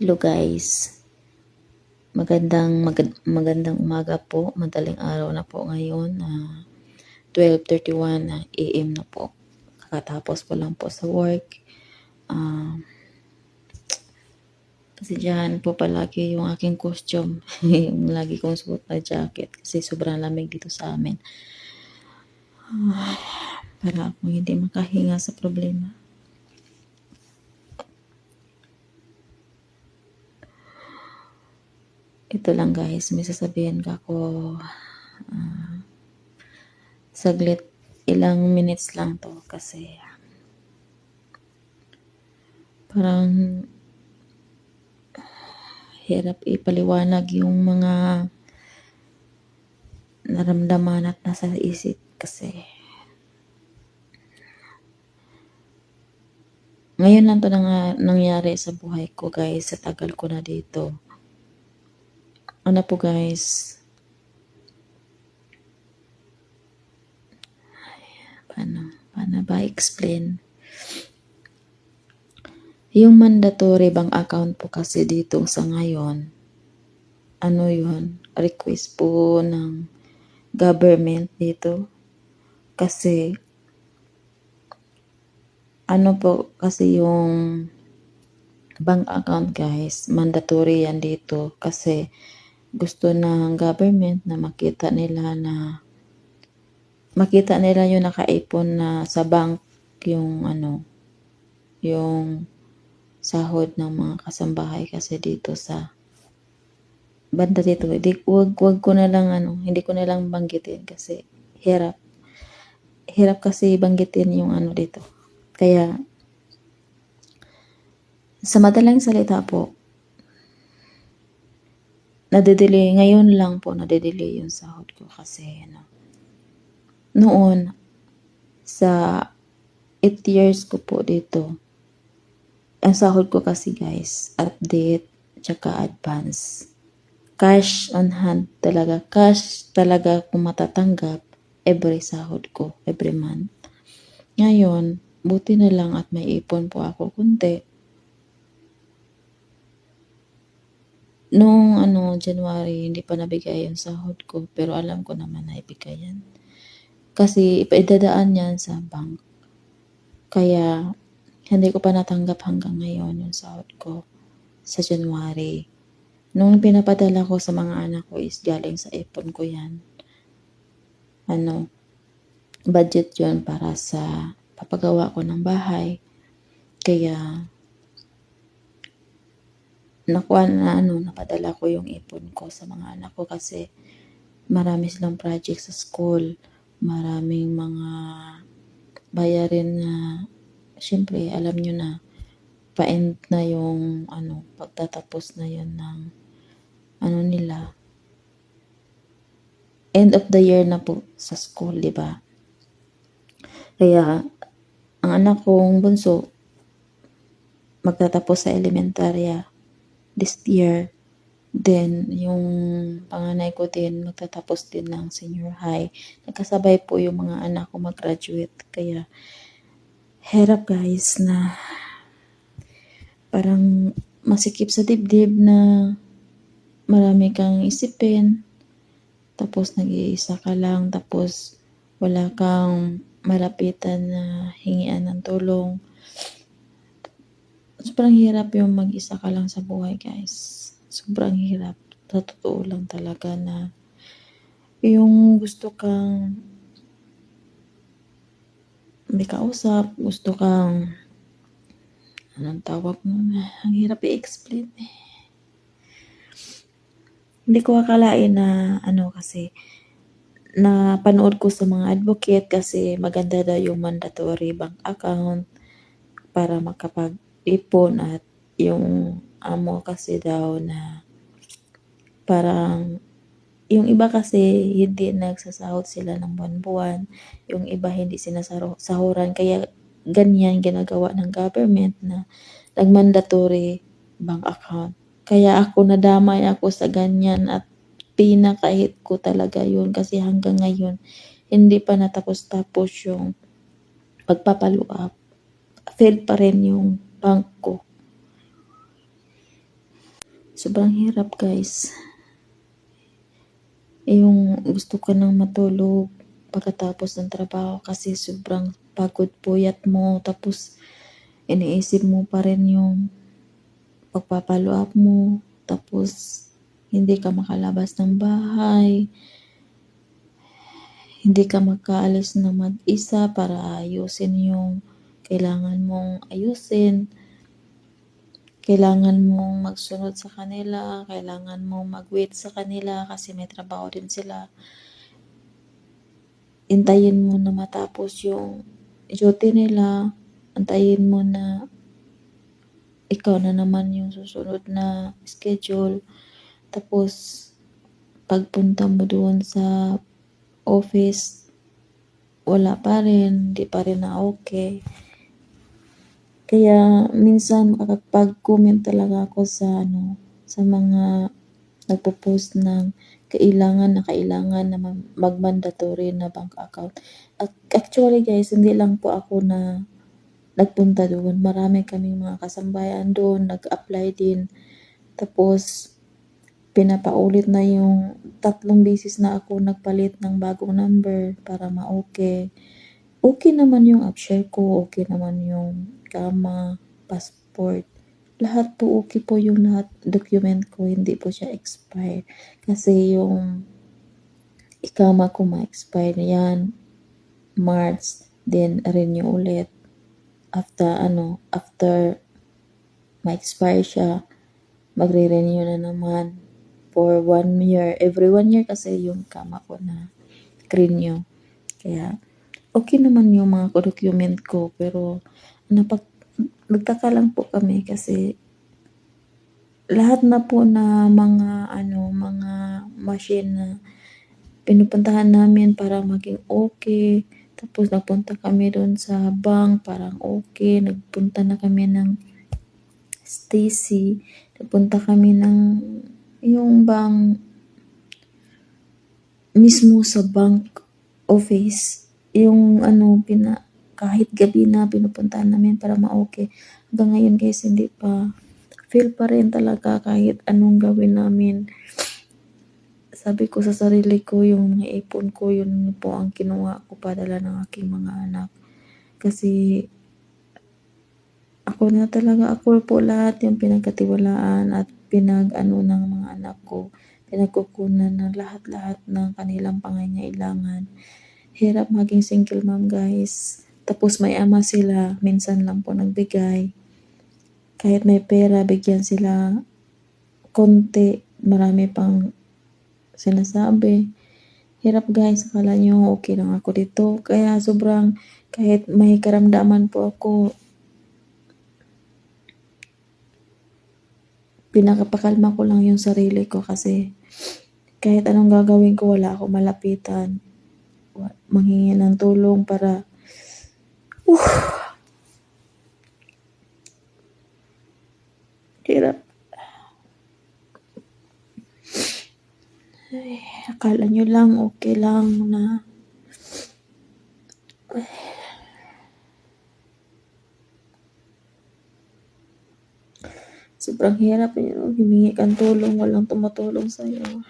Hello guys, magandang umaga po, madaling araw na po ngayon, 12:31 AM na po. Kakatapos po lang po sa work. Pasensyahan po palagi yung aking costume, yung lagi kong suot na jacket kasi sobrang lamig dito sa amin. Para ako hindi makahinga sa problema. Ito lang guys, may sasabihin ka ako. Saglit, ilang minutes lang to kasi parang hirap ipaliwanag yung mga naramdaman at nasa isip kasi ngayon lang to nangyari sa buhay ko guys, sa tagal ko na dito. Ano po guys, paano ba explain? Yung mandatory bank account po kasi dito sa ngayon, ano yun, request po ng government dito. Kasi, ano po kasi yung bank account guys, mandatory yan dito kasi gusto ng government na makita nila yung nakaipon na sa bank yung yung sahod ng mga kasambahay kasi dito sa banda dito. Wag ko na lang hindi ko na lang banggitin kasi hirap kasi banggitin yung dito. Kaya sa madaling salita po, ngayon lang po nade-delay yung sahod ko kasi noon sa 8 years ko po dito, ang sahod ko kasi guys, update tsaka advance. Cash on hand talaga. Cash talaga kung matatanggap every sahod ko, every month. Ngayon, buti na lang at may ipon po ako kunti. Nung January, hindi pa nabigay yung sahod ko, pero alam ko naman na ibigay yan. Kasi ipaidadaan yan sa bank. Kaya, hindi ko pa natanggap hanggang ngayon yung sahod ko sa January. Nung pinapadala ko sa mga anak ko is galing sa ipon ko yan. Budget yon para sa papagawa ko ng bahay. Kaya, napadala ko yung ipon ko sa mga anak ko kasi marami silang project sa school. Maraming mga bayarin na, syempre, alam nyo na, pa-end na yung pagtatapos na yun ng nila. End of the year na po sa school, di ba? Kaya, ang anak kong bunso, magtatapos sa elementarya this year. Then, yung panganay ko din, magtatapos din ng senior high. Nagkasabay po yung mga anak ko mag-graduate. Kaya, hirap guys na parang masikip sa dibdib na marami kang isipin. Tapos, nag-iisa ka lang. Tapos, wala kang malapitan na hingian ng tulong. Sobrang hirap yung mag-isa ka lang sa buhay guys. Sobrang hirap. Sa totoo lang talaga na yung gusto kang may kausap, gusto kang anong tawag nun? Ang hirap i-explain eh. Hindi ko akalain na kasi napanood ko sa mga advocate kasi maganda daw yung mandatory bank account para makapag-ipon at yung amo kasi daw na parang yung iba kasi hindi nagsasahod sila ng buwan-buwan, yung iba hindi sinasahuran kaya ganyan ginagawa ng government na nag-mandatory bank account. Kaya ako nadamay ako sa ganyan at pinakahit ko talaga yun kasi hanggang ngayon hindi pa natapos-tapos yung pagpapaluap. Failed pa rin yung bank ko. Sobrang hirap guys. Yung gusto ka nang matulog pagkatapos ng trabaho kasi sobrang pagod puyat mo, tapos iniisip mo pa rin yung pagpa-follow up mo, tapos hindi ka makalabas ng bahay, hindi ka makaalis na mag-isa para ayusin yung kailangan mong ayusin, kailangan mong magsunod sa kanila, kailangan mong mag-wait sa kanila kasi may trabaho din sila. Hintayin mo na matapos yung duty nila, antayin mo na ikaw na naman yung susunod na schedule. Tapos, pagpunta mo doon sa office, wala pa rin, di pa rin na okay. Kaya, minsan makakapag-comment talaga ako sa mga nagpo-post ng kailangan na mag-mandatory na bank account. At actually guys, hindi lang po ako na nagpunta doon. Marami kaming mga kasambayan doon, nag-apply din. Tapos, pinapaulit na yung 3 beses na ako nagpalit ng bagong number para ma-okay. Okay naman yung upshare ko, okay naman yung kama, passport. Lahat po okay po yung lahat document ko, hindi po siya expire. Kasi yung ikama ko ma-expire yan March, then renew ulit. After ma-expire siya, magre-renew na naman for 1 year. Every 1 year kasi yung kama ko na renew. Kaya, okay naman yung mga document ko, pero nagtaka lang po kami kasi lahat na po na mga machine na pinupuntahan namin para maging okay. Tapos nagpunta kami doon sa bank, parang okay. Nagpunta na kami ng Stacy. Nagpunta kami ng yung bank mismo sa bank office. Yung kahit gabi na pinupuntahan namin para ma-okay. Hanggang ngayon guys, hindi pa. Feel pa rin talaga kahit anong gawin namin. Sabi ko sa sarili ko, yung mga ipon ko, yun po ang kinuha ko padala ng aking mga anak. Kasi ako po lahat yung pinagkatiwalaan at ng mga anak ko. Pinagkukunan ng lahat-lahat ng kanilang pangangailangan. Hirap maging single mom guys. Tapos may ama sila, minsan lang po nagbigay. Kahit may pera, bigyan sila konti, marami pang sinasabi. Hirap guys, akala nyo okay lang ako dito. Kaya sobrang, kahit may karamdaman po ako, pinakapakalma ko lang yung sarili ko kasi kahit anong gagawin ko, wala akong malapitan. Manghingi ng tulong para hirap. Ay, akala nyo lang okay lang na sobrang hirap yun. Humingi kang tulong, walang tumutulong sa'yo.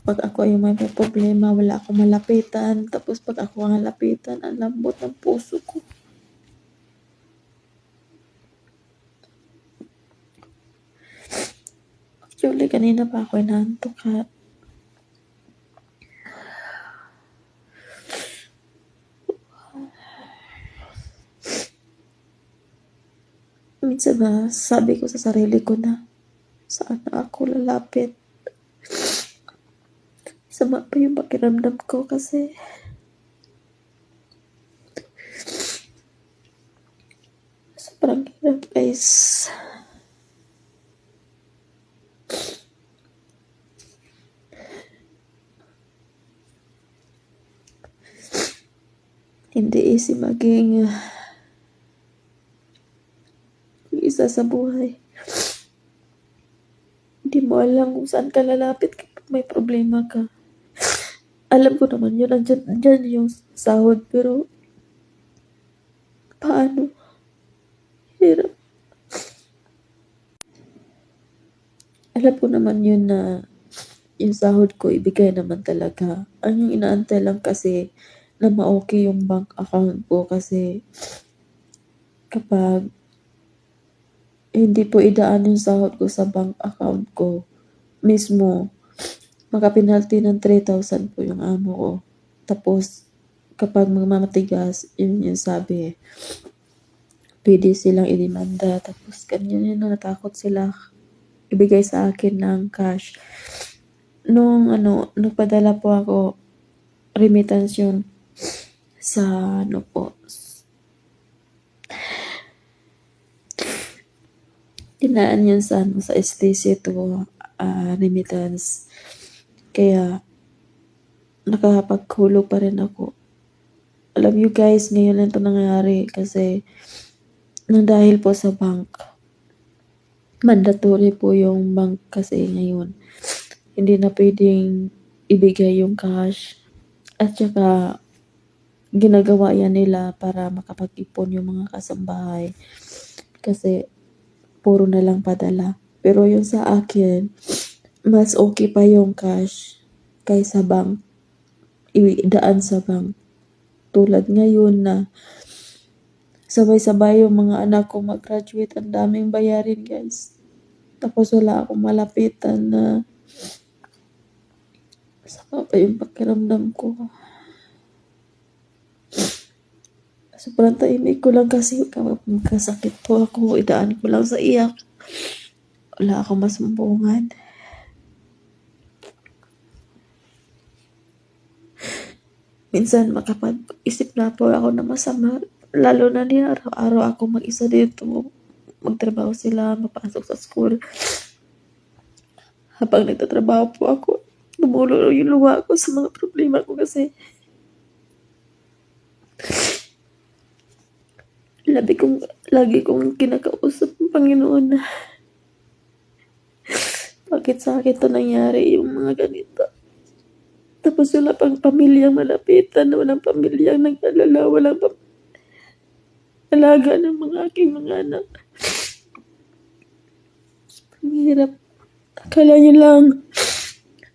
Pag ako ay may problema, wala akong malapitan. Tapos pag ako ang lapitan, ang lambot ng puso ko. Actually, kanina pa ako inaantok ha. Minsan ba, sabi ko sa sarili ko na, saan na ako lalapit? Sama pa yung pakiramdam ko kasi sobrang hirap guys. Hindi easy maging isa sa buhay. Hindi mo alam kung saan ka lalapit kapag may problema ka. Alam ko naman yun, andyan yung sahod, pero paano? Hirap. Alam ko naman yun na yung sahod ko ibigay naman talaga. Ang yung inaantay lang kasi na ma-okey yung bank account ko kasi kapag hindi po idaan yung sahod ko sa bank account ko mismo, maka-penalty ng 3,000 po yung amo ko. Tapos kapag magmamatigas, yun yung sabi, puwede silang idemanda tapos ganyan yun, natakot sila ibigay sa akin ng cash. Nung nagpadala po ako, remittance yun sa ano po, dinaan yun sa ano, sa STC to remittance. Kaya nakakapaghulog pa rin ako. Alam niyo guys, ngayon lang 'to nangyari kasi nang dahil po sa bank. Mandatory po yung bank kasi ngayon. Hindi na puwedeng ibigay yung cash at saka ginagawa yan nila para makapag-ipon yung mga kasambahay kasi puro na lang padala. Pero yung sa akin, mas okey pa yung cash kaysa bank, idaan sa bank. Tulad ngayon na sabay-sabay yung mga anak ko mag-graduate, ang daming bayarin guys. Tapos wala akong malapitan na sama pa yung pakiramdam ko. Sobrang tahimik ko lang kasi magkasakit po ako, idaan ko lang sa iyak. Wala akong masumbungan. Minsan makapag-isip na po ako na masama, lalo na ni araw-araw ako mag-isa dito. Magtrabaho sila, mapasok sa school. Habang nagtatrabaho po ako, tumulo yung luha ko sa mga problema ko kasi lagi kong kinakausap ang Panginoon na bakit sa akin 'to nangyari yung mga ganito. Tapos wala pang pamilyang malapitan, walang pamilyang nag-alala, walang alaga ng mga aking mga anak. Ang hirap. Akala niyo lang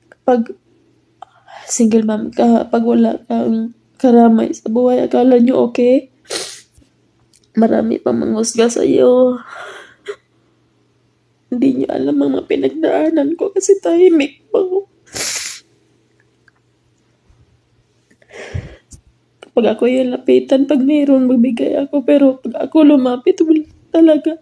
kapag single mom ka, pag wala kang karamay sa buhay, akala niyo okey. Marami pang manghusga sa'yo. Hindi niyo alam ang mga pinagdaanan ko kasi tahimik ako. Kapag ako yung lapitan, pag mayroon magbigay ako, pero pag ako lumapit, wala talaga.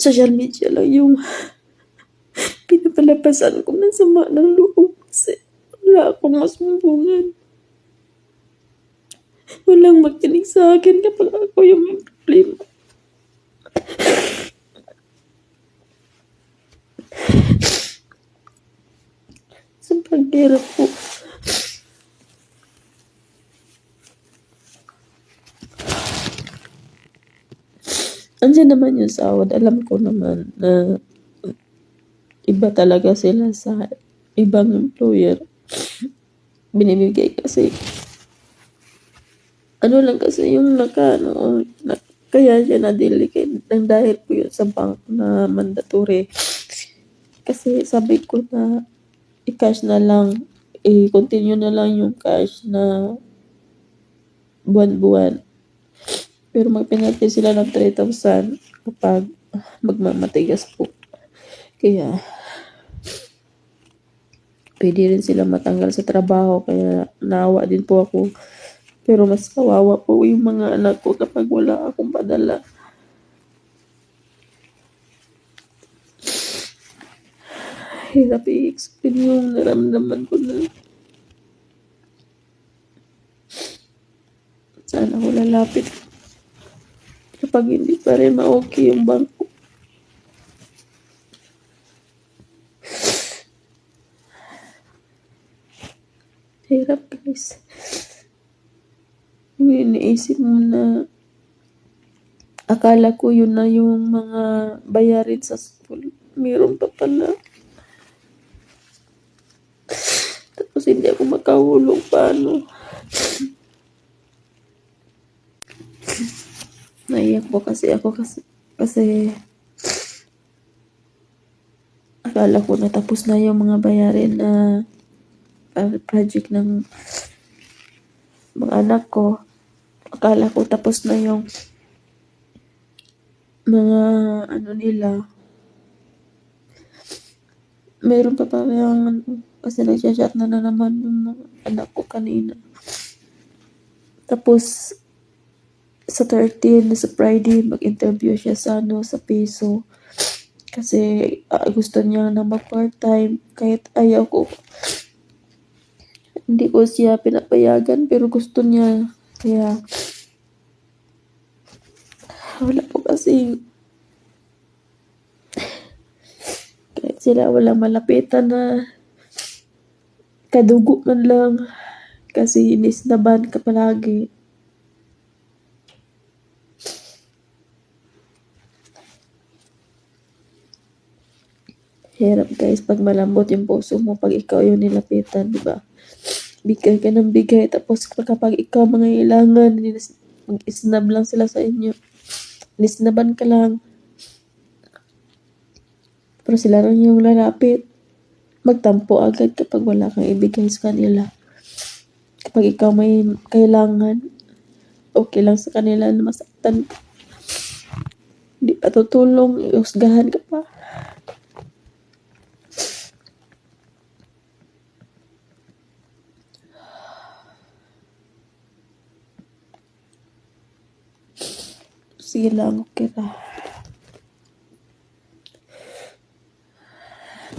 Social media lang yung pinapalabasan ko ng sama ng loob kasi wala akong masumbungan. Walang makinig sa akin kapag ako yung may problema. Sobrang hirap po. Andiyan naman yung sahod. Alam ko naman na iba talaga sila sa ibang employer. Binibigay kasi ano lang kasi yung kaya siya na-delicate nang dahil po yun sa bank na mandatory. Kasi sabi ko na i-cash na lang, i-continue na lang yung cash na buwan-buwan. Pero mag-penalty sila ng 3,000 kapag magmamatigas po. Kaya puwede rin silang matanggal sa trabaho kaya naawa din po ako. Pero mas kawawa po yung mga anak ko kapag wala akong padala. Hirap i-explain yung naramdaman ko na saan ako lalapit kapag hindi pa rin ma-okey yung bangko. Hirap guys. Yung iniisip mo na akala ko yun na yung mga bayarin sa school. Meron pa pala. Tapos hindi ako makahulog paano. Naiyak po kasi akala ko natapos na yung mga bayarin na project ng mga anak ko. Akala ko tapos na yung mga ano nila. Meron pa parang kasi nagchat na naman yung mga anak ko kanina. Tapos sa 13 sa Friday mag-interview siya sa sa PESO kasi gusto niya na mag part-time kahit ayaw ko. Hindi ko siya pinapayagan pero gusto niya. Kaya wala po kasi kahit sila walang malapitan na kadugo man lang kasi inisnaban ka palagi. Hirap guys pag malambot yung puso mo pag ikaw yung nilapitan, di ba? Bigay ka ng bigay tapos kapag ikaw mangailangan, mag-isnab lang sila sa inyo. Nisnaban ka lang. Pero sila rin yung lalapit. Magtampo agad kapag wala kang ibigay sa kanila. Kapag ikaw may kailangan, okay lang sa kanila na masaktan ka. Hindi pa tutulong, iusgahan ka pa. Sige lang, okay ka.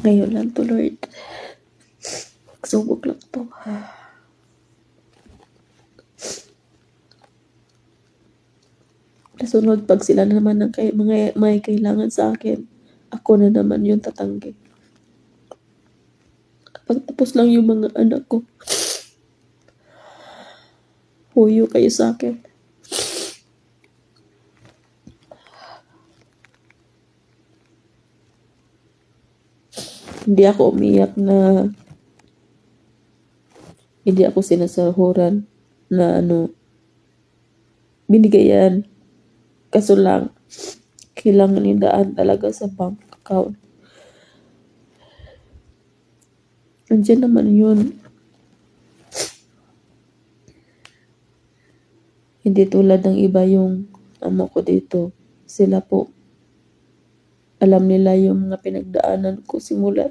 Ngayon lang to, Lord. Magsubok lang to. Nasunod pag sila na naman ng mga may kailangan sa akin, ako na naman yung tatanggi. Kapag tapos lang yung mga anak ko, huyo kayo sa akin. Hindi ako umiyak na hindi ako sinasahuran na binigay kaso lang kailangan idaan talaga sa bank account. Andiyan naman yun. Hindi tulad ng iba yung amo ko dito. Sila po alam nila yung mga pinagdaanan ko simula.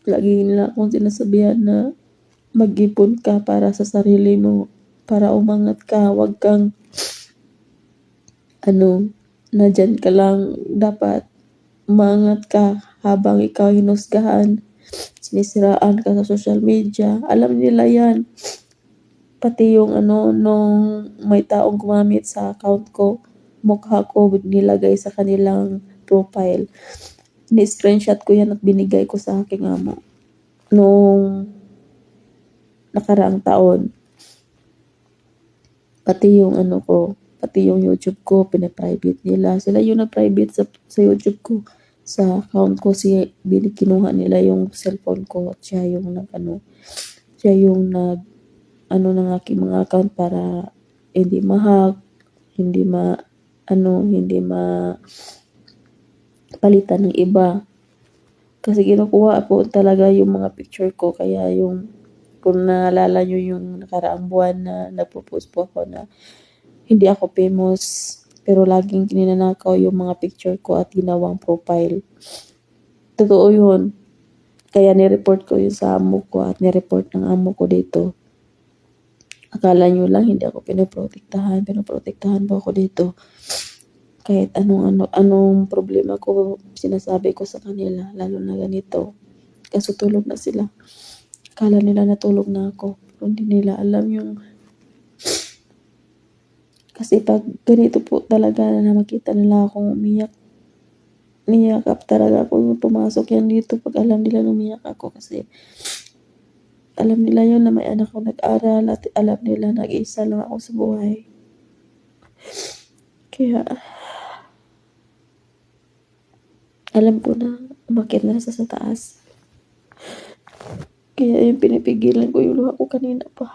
Lagi nila akong sinasabihan na mag-ipon ka para sa sarili mo. Para umangat ka. Huwag kang na dyan ka lang. Dapat umangat ka habang ikaw hinusgahan. Sinisiraan ka sa social media. Alam nila yan. Pati yung nung may taong gumamit sa account ko, mukha ko nilagay sa kanilang profile. Ni-screenshot ko yan at binigay ko sa aking amo. Nung nakaraang taon. Pati yung pati yung YouTube ko, pina-private nila. Sila yung na-private sa YouTube ko. Sa account ko, kinuha nila yung cellphone ko at siya yung siya yung ng aking mga account para hindi ma-hack, hindi palitan ng iba. Kasi kinukuha po talaga yung mga picture ko, kaya kung naalala nyo yung nakaraang buwan na nagpo-post po ako na hindi ako famous, pero laging kininanakaw yung mga picture ko at ginawang profile. Totoo yun. Kaya ni-report ko yun sa amo ko at ni-report ng amo ko dito. Akala nyo lang hindi ako pinoprotektahan po ako dito. Kahit anong problema ko, sinasabi ko sa kanila, lalo na ganito. Kaso tulog na sila. Akala nila natulog na ako. Pero hindi nila alam yung kasi pag ganito po talaga na makita nila akong umiyak, niyakap talaga ako pumasok yan dito pag alam nila na umiyak ako kasi alam nila yun na may anak ako nag-aral at alam nila nag-iisa lang ako sa buhay. Kaya alam ko na umakyat na sa taas. Kaya yung pinipigilan ko yung luha ko kanina pa.